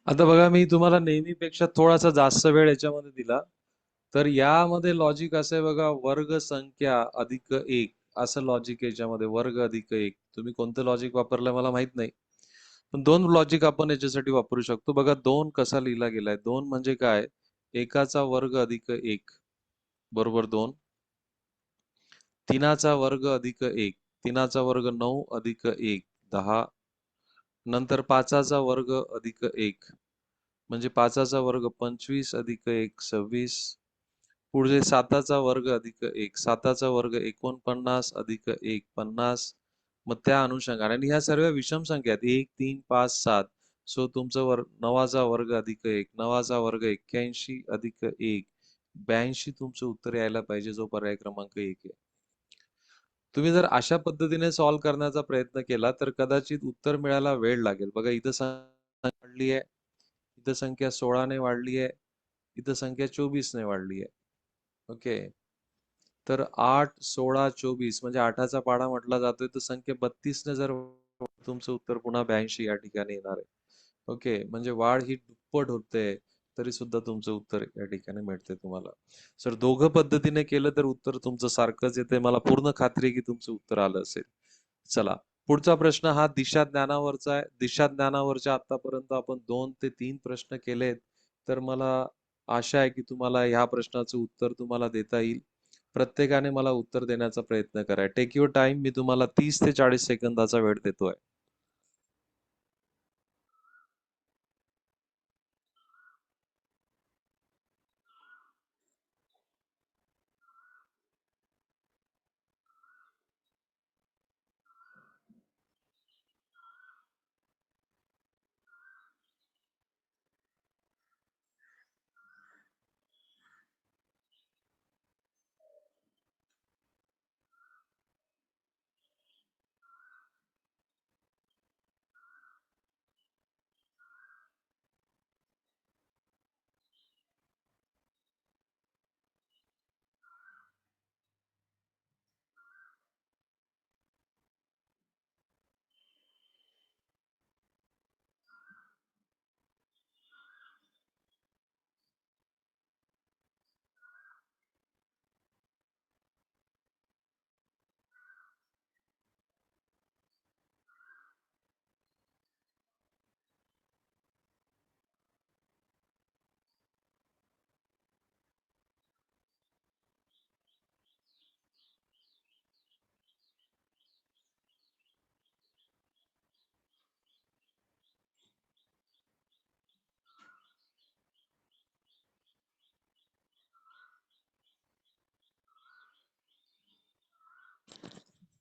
आता बघा, मी तुम्हाला नेहमीपेक्षा थोडासा जास्त वेळ याच्यामध्ये दिला. तर यामध्ये लॉजिक असं आहे बघा, वर्ग संख्या अधिक एक असं लॉजिक याच्यामध्ये, वर्ग अधिक एक. तुम्ही कोणतं लॉजिक वापरलंय मला माहित नाही. पण दोन लॉजिक आपण याच्यासाठी वापरू शकतो. बघा, दोन कसा लिहिला गेलाय. दोन म्हणजे काय? एकाचा वर्ग अधिक एक बरोबर दोन. तीनाचा वर्ग अधिक एक, तीनाचा वर्ग 9 अधिक एक 10. नंतर पाचाचा वर्ग अधिक एक म्हणजे पाचाचा वर्ग 25 अधिक एक 26. पुढे साताचा वर्ग अधिक एक, साताचा वर्ग 49 अधिक एक 50. मग त्या अनुषंगाने, आणि ह्या सर्व विषम संख्या आहेत, 1 3 5 7. सो तुमचं नवाचा वर्ग अधिक एक, नवाचा वर्ग 81 अधिक एक 82 तुमचं उत्तर यायला पाहिजे, जो पर्याय क्रमांक 1 आहे. तुम्ही जर अशा पद्धतीने सॉल्व्ह करण्याचा प्रयत्न केला तर कदाचित उत्तर मिळायला वेळ लागेल. बघा, इथं संख्या वाढली आहे, इथं संख्या 16 ने वाढली आहे, इथं संख्या 24 ने वाढली आहे. ओके. तर 8 16 24 म्हणजे 8चा पाढा म्हटला जातोय, तर संख्या 32 ने जर तुमचं उत्तर पुन्हा 82 या ठिकाणी येणार आहे. ओके, म्हणजे वाढ ही दुप्पट होते, तरी सुद्धा तुमचं उत्तर या ठिकाणी मिळते तुम्हाला. सर दोघं पद्धतीने केलं तर उत्तर तुमचं सारखंच येते. मला पूर्ण खात्री आहे की तुमचं उत्तर आलं असेल. चला, पुढचा प्रश्न हा दिशा ज्ञानावरचा आहे. दिशा ज्ञानावरच्या आतापर्यंत आपण 2 ते 3 प्रश्न केलेत. तर मला आशा आहे की तुम्हाला ह्या प्रश्नाचं उत्तर तुम्हाला देता येईल. प्रत्येकाने मला उत्तर देण्याचा प्रयत्न करा. Take your time. मी तुम्हाला 30 ते 40 सेकंदाचा वेळ देतोय.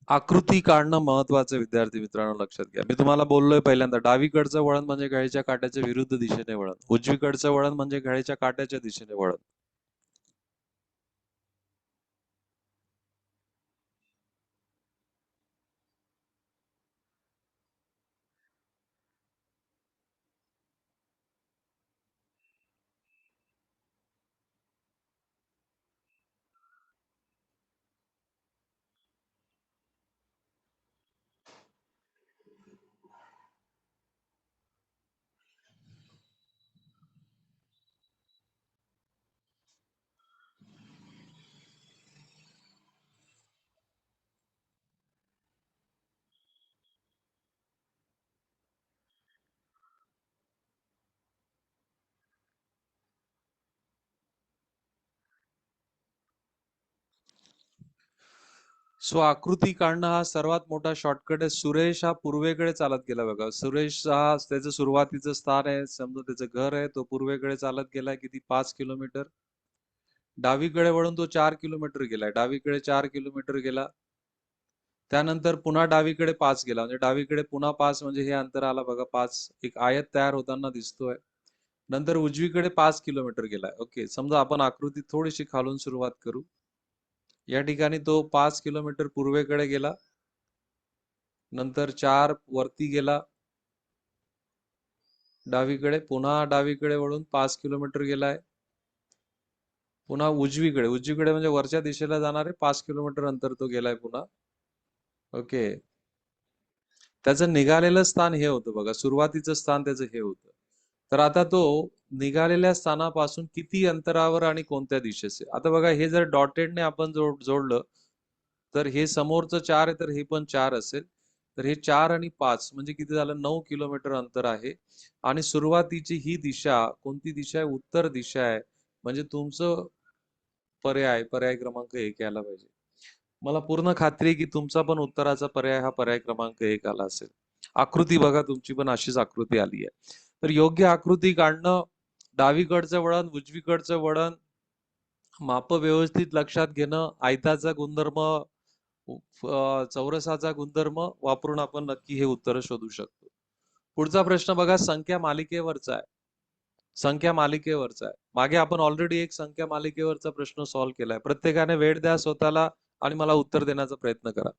आकृती काढणं महत्वाचं विद्यार्थी मित्रांनो लक्षात घ्या. मी तुम्हाला बोललोय पहिल्यांदा डावीकडचं वळण म्हणजे घड्याच्या काट्याच्या विरुद्ध दिशेने वळण. उजवीकडचं वळण म्हणजे घड्याच्या काट्याच्या दिशेने वळण. सो आकृती काढणं हा सर्वात मोठा शॉर्टकट आहे. सुरेश हा पूर्वेकडे चालत गेला बघा. सुरेश हा त्याचं सुरुवातीचं स्थान आहे. समजा त्याचं घर आहे. तो पूर्वेकडे चालत गेलाय किती 5 किलोमीटर. डावीकडे वळून तो 4 किलोमीटर गेलाय. डावीकडे 4 किलोमीटर गेला. त्यानंतर पुन्हा डावीकडे 5 गेला. म्हणजे डावीकडे पुन्हा 5 म्हणजे हे अंतर आला बघा 5. एक आयत तयार होताना दिसतोय. नंतर उजवीकडे 5 किलोमीटर गेलाय. ओके. समजा आपण आकृती थोडीशी खालून सुरुवात करू. या ठिकाणी तो 5 किलोमीटर पूर्वेकडे गेला. नंतर 4 वरती गेला. डावीकडे पुन्हा डावीकडे वळून 5 किलोमीटर गेलाय. पुन्हा उजवीकडे उजवीकडे म्हणजे वरच्या दिशेला जाणारे 5 किलोमीटर अंतर तो गेलाय पुन्हा. ओके. त्याचं निघालेलं स्थान हे होतं बघा. सुरुवातीचं स्थान त्याचं हे होतं. तर आता तो निघालेल्या स्थानापासून किती अंतरावर आणि कोणत्या दिशेचे. आता बघा हे जर डॉटेडने आपण जोडलं तर हे समोरचं 4 आहे तर हे पण 4 असेल. तर हे 4 आणि 5 म्हणजे किती झालं 9 किलोमीटर अंतर आहे. आणि सुरुवातीची ही दिशा कोणती दिशा आहे? उत्तर दिशा आहे. म्हणजे तुमचं पर्याय क्रमांक 1 यायला पाहिजे. मला पूर्ण खात्री आहे की तुमचा पण उत्तराचा पर्याय हा पर्याय क्रमांक 1 आला असेल. आकृती बघा तुमची पण अशीच आकृती आली आहे. तर योग्य आकृती काढणं, डावीकडचं वळण, उजवीकडचं वळण, माप व्यवस्थित लक्षात घेणं, आयताचा गुणधर्म, चौरसाचा गुणधर्म वापरून आपण नक्की हे उत्तर शोधू शकतो. पुढचा प्रश्न बघा संख्या मालिकेवरचा आहे. संख्या मालिकेवरचा आहे. मागे आपण ऑलरेडी एक संख्या मालिकेवरचा प्रश्न सॉल्व्ह केलाय. प्रत्येकाने वेळ द्या स्वतःला आणि मला उत्तर देण्याचा प्रयत्न करा.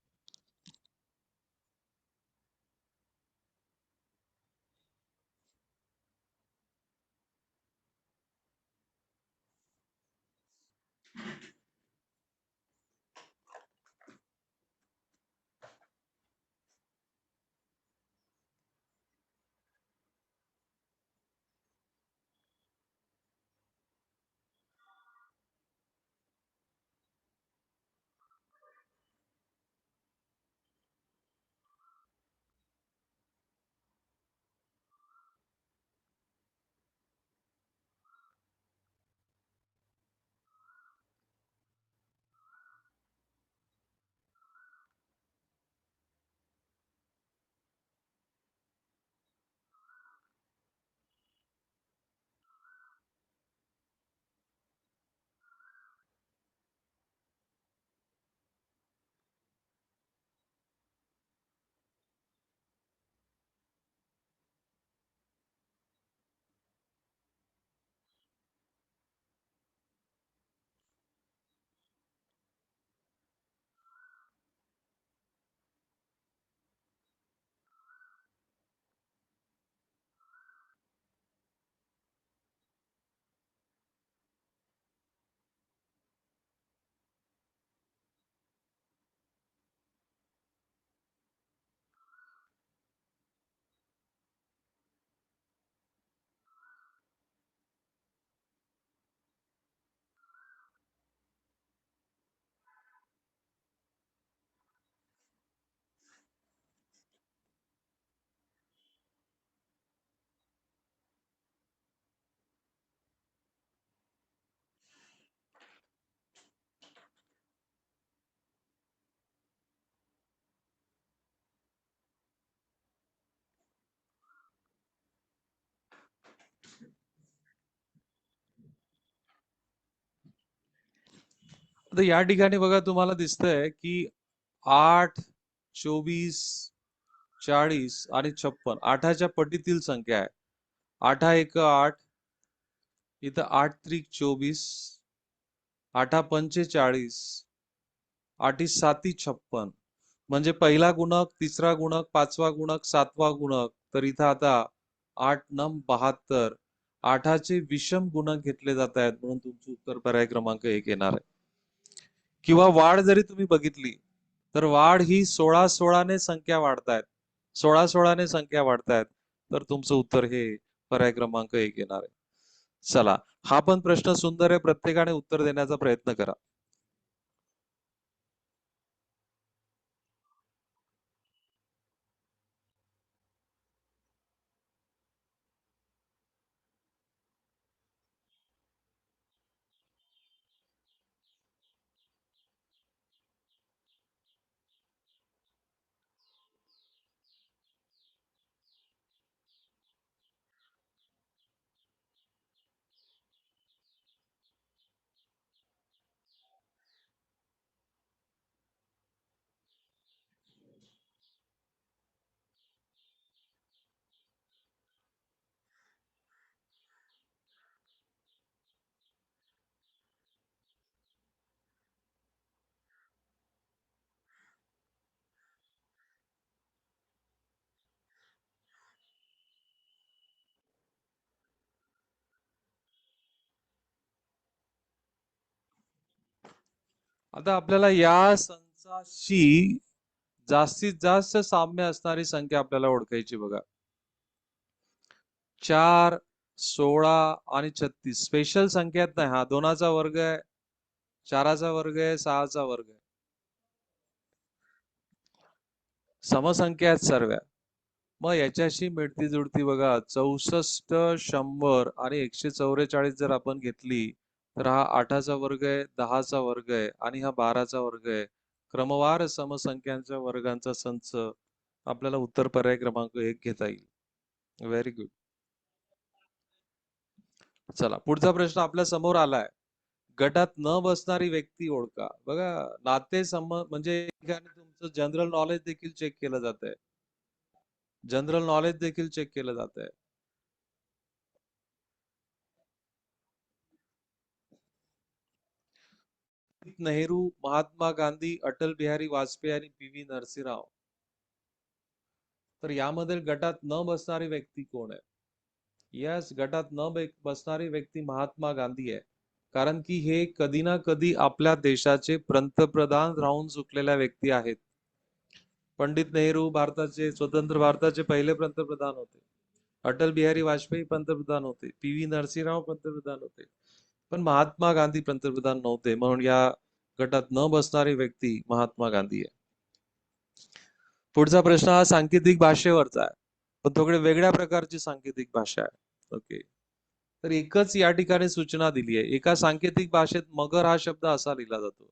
आता या ठिकाणी बघा तुम्हाला दिसतंय की 8, 24, 40 आणि 56 8च्या पटीतील संख्या आहे. 8 एक 8, इथं 8 त्रिक 24, 8 पंचे 40, 8 साती 56. म्हणजे पहिला गुणक, तिसरा गुणक, पाचवा गुणक, सातवा गुणक. तर इथं आता 8 नम 72. 8चे विषम गुणक घेतले जात आहेत, म्हणून तुमचं उत्तर पर्याय क्रमांक 1 येणार आहे. किंवा वाढ जरी तुम्ही बघितली तर वाढ ही 16-16ने संख्या वाढतायत. 16-16ने संख्या वाढतायत. तर तुमचं उत्तर हे पर्याय क्रमांक 1 येणार आहे. चला, हा पण प्रश्न सुंदर आहे. प्रत्येकाने उत्तर देण्याचा प्रयत्न करा. आता आपल्याला या संचाशी जास्तीत जास्त साम्य असणारी संख्या आपल्याला ओळखायची बघा. 4, 16 आणि 36 स्पेशल संख्यात नाही. हा 2चा वर्ग आहे, 4चा वर्ग आहे, 6चा वर्ग आहे. समसंख्या आहेत सर्व. मग याच्याशी मिळती जुळती बघा. 64, 100 आणि 144 जर आपण घेतली तर हा 8चा वर्ग आहे, 10चा वर्ग आहे आणि हा 12चा वर्ग आहे. क्रमवार समसंख्यांच्या वर्गांचा संच आपल्याला उत्तर पर्याय क्रमांक 1 घेता येईल. Very good. चला, पुढचा प्रश्न आपल्या समोर आलाय. गटात न बसणारी व्यक्ती ओळखा. बघा, नाते म्हणजे तुमचं जनरल नॉलेज देखील चेक केलं जात आहे. जनरल नॉलेज देखील चेक केलं जात आहे. नेहरू, महात्मा गांधी, अटल बिहारी वाजपेयी आणि पी.व्ही. नरसिंहराव. तर यामध्ये गटात न बसणारी व्यक्ती कोण आहे? यस, गटात न बसणारी व्यक्ती महात्मा गांधी आहे. कारण की हे कधी ना कधी आपल्या देशाचे पंतप्रधान राहून चुकलेल्या व्यक्ती आहेत. पंडित नेहरू भारताचे स्वतंत्र भारताचे पहिले पंतप्रधान होते. अटल बिहारी वाजपेयी पंतप्रधान होते. पी.व्ही. नरसिंहराव पंतप्रधान होते. पण महात्मा गांधी पंतप्रधान नव्हते. म्हणून या गटात न बसणारी व्यक्ती महात्मा गांधी आहे. पुढचा प्रश्न हा सांकेतिक भाषेवरचा आहे, पण थोडे वेगळ्या प्रकारची सांकेतिक भाषा आहे. ओके. तर एकच या ठिकाणी सूचना दिली आहे. एका सांकेतिक भाषेत मगर हा शब्द असा लिहिला जातो.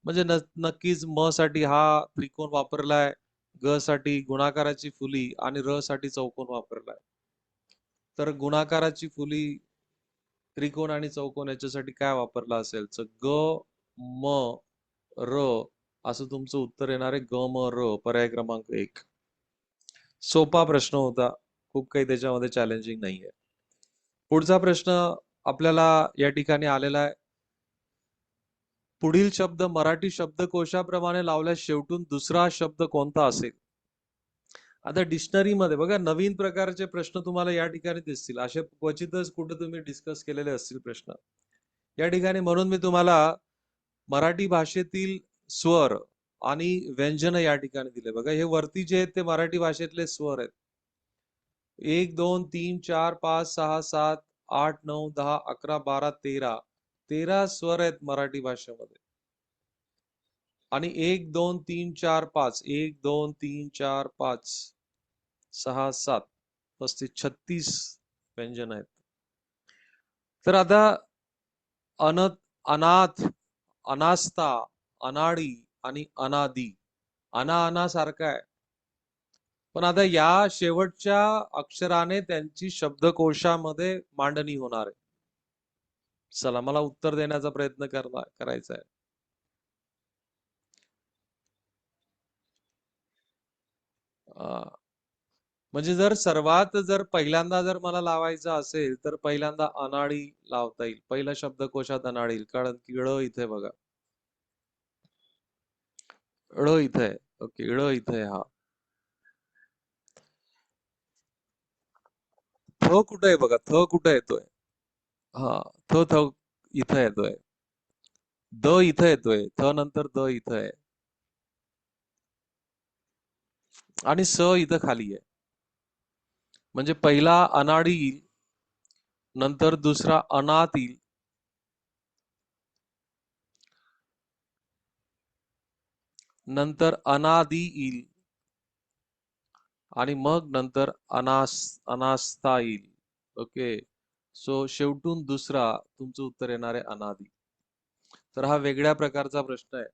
म्हणजे नक्कीच म साठी हा त्रिकोण वापरलाय, ग साठी गुणाकाराची फुली आणि र साठी चौकोन वापरलाय. तर गुणाकाराची फुली, त्रिकोण आणि चौकोन याच्यासाठी काय वापरला असेल? तर ग म र असं तुमचं उत्तर येणार आहे. ग म र, पर्याय क्रमांक 1. सोपा प्रश्न होता, खूप काही त्याच्यामध्ये चॅलेंजिंग नाहीये. पुढचा प्रश्न आपल्याला या ठिकाणी आलेला आहे. पुढील शब्द मराठी शब्दकोशाप्रमाणे लावल्यास शेवटून दुसरा शब्द कोणता असेल? आता डिक्शनरी मध्ये बघा, नवीन प्रकारचे प्रश्न तुम्हाला या ठिकाणी दिसतील. असे क्वचितच कुठे तुम्ही डिस्कस केलेले असतील प्रश्न या ठिकाणी. म्हणून मी तुम्हाला मराठी भाषेतील स्वर आणि व्यंजन या ठिकाणी दिले. बघा, हे वरती जे आहेत ते मराठी भाषेतले स्वर आहेत. 1, 2, 3, 4, 5, 6, 7, 8, 9, 10, 11, 12, 13. 13 स्वर आहेत मराठी भाषेमध्ये. आणि 1, 2, 3, 4, 5. 1, 2, 3, 4, 5, 6, 7, 35, 36 व्यंजन आहेत. तर आता अनाथ, अनास्था, अनाडी आणि अनादी, अना सारखा आहे. पण आता या शेवटच्या अक्षराने त्यांची शब्दकोशामध्ये मांडणी होणार आहे. चला, मला उत्तर देण्याचा प्रयत्न करायचा आहे. म्हणजे जर पहिल्यांदा जर मला लावायचं असेल तर पहिल्यांदा अनाडी लावता येईल. पहिला शब्दकोशात अनाडी येईल, कारण की ळ इथे बघा, ळ इथे आहे. ओके, ळ इथे आहे. हा थ कुठे आहे बघा, थ कुठे येतोय? हा, थ थ इथे येतोय. द इथे येतोय, थ नंतर द इथे आहे आणि स इथं खाली आहे. म्हणजे पहिला अनाडी येईल, नंतर दुसरा अनाथ येईल, नंतर अनादी येईल आणि मग नंतर अनास्था येईल. ओके, सो शेवटून दुसरा तुमचं उत्तर येणार आहे अनादी. तर हा वेगळ्या प्रकारचा प्रश्न आहे.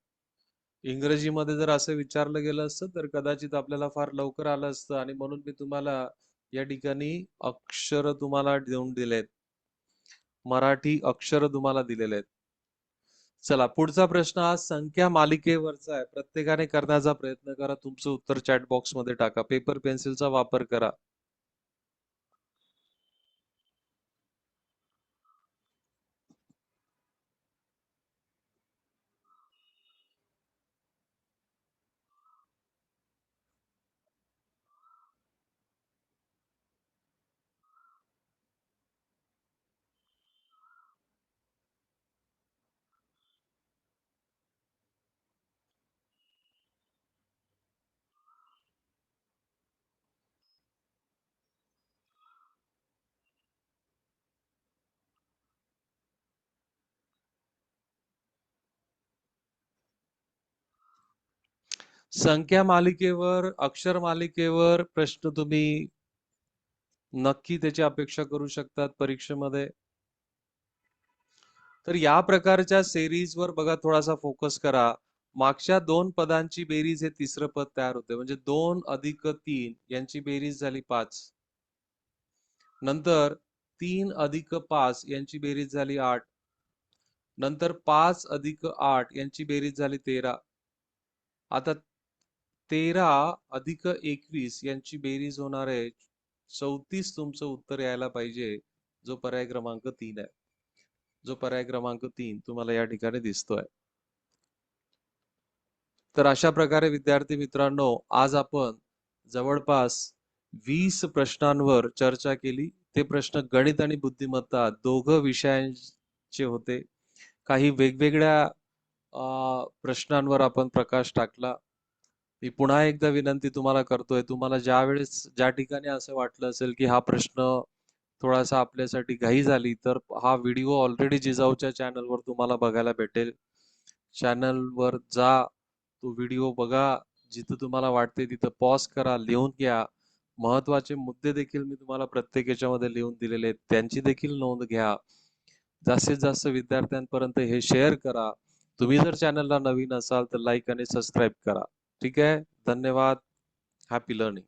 इंग्रजीमध्ये जर असं विचारलं गेलं असतं तर कदाचित आपल्याला फार लवकर आलं असतं, आणि म्हणून मी तुम्हाला या ठिकाणी अक्षर तुम्हाला देऊन दिलेत, मराठी अक्षर तुम्हाला दिलेले आहेत. चला, पुढचा प्रश्न हा संख्या मालिकेवरचा आहे. प्रत्येकाने करण्याचा प्रयत्न करा. तुमचं उत्तर चॅट बॉक्स मध्ये टाका. पेपर पेन्सिलचा वापर करा. संख्या मालिकेवर, अक्षर मालिकेवर प्रश्न तुम्ही नक्की त्याची अपेक्षा करू शकतात परीक्षेमध्ये. तर या प्रकारच्या सेरीजवर बघा, थोडासा फोकस करा. मागच्या दोन पदांची बेरीज हे तिसरं पद तयार होते. म्हणजे 2 अधिक 3 यांची बेरीज झाली 5. नंतर 3 अधिक 5 यांची बेरीज झाली 8. नंतर 5 अधिक 8 यांची बेरीज झाली 13. आता 13 अधिक 21 यांची बेरीज होणार आहे 34. तुमचं उत्तर यायला पाहिजे, जो पर्याय क्रमांक 3 आहे. जो पर्याय क्रमांक 3 तुम्हाला या ठिकाणी दिसतोय. तर अशा प्रकारे विद्यार्थी मित्रांनो, आज आपण जवळपास 20 प्रश्नांवर चर्चा केली. ते प्रश्न गणित आणि बुद्धिमत्ता दोघं विषयांचे होते. काही वेगवेगळ्या प्रश्नांवर आपण प्रकाश टाकला. मी पुन्हा एकदा विनंती तुम्हाला करतोय, तुम्हाला ज्या ठिकाणी असं वाटलं असेल की हा प्रश्न थोडासा आपल्यासाठी घाई झाली, तर हा व्हिडिओ ऑलरेडी जिजाऊच्या चॅनलवर तुम्हाला बघायला भेटेल. चॅनलवर जा, तो व्हिडिओ बघा. जिथं तुम्हाला वाटते तिथं पॉज करा, लिहून घ्या. महत्वाचे मुद्दे देखील मी तुम्हाला प्रत्येक याच्यामध्ये लिहून दिलेले आहेत, त्यांची देखील नोंद घ्या. जास्तीत जास्त विद्यार्थ्यांपर्यंत हे शेअर करा. तुम्ही जर चॅनलला नवीन असाल तर लाईक आणि सबस्क्राईब करा. ठीक आहे, धन्यवाद. Happy learning.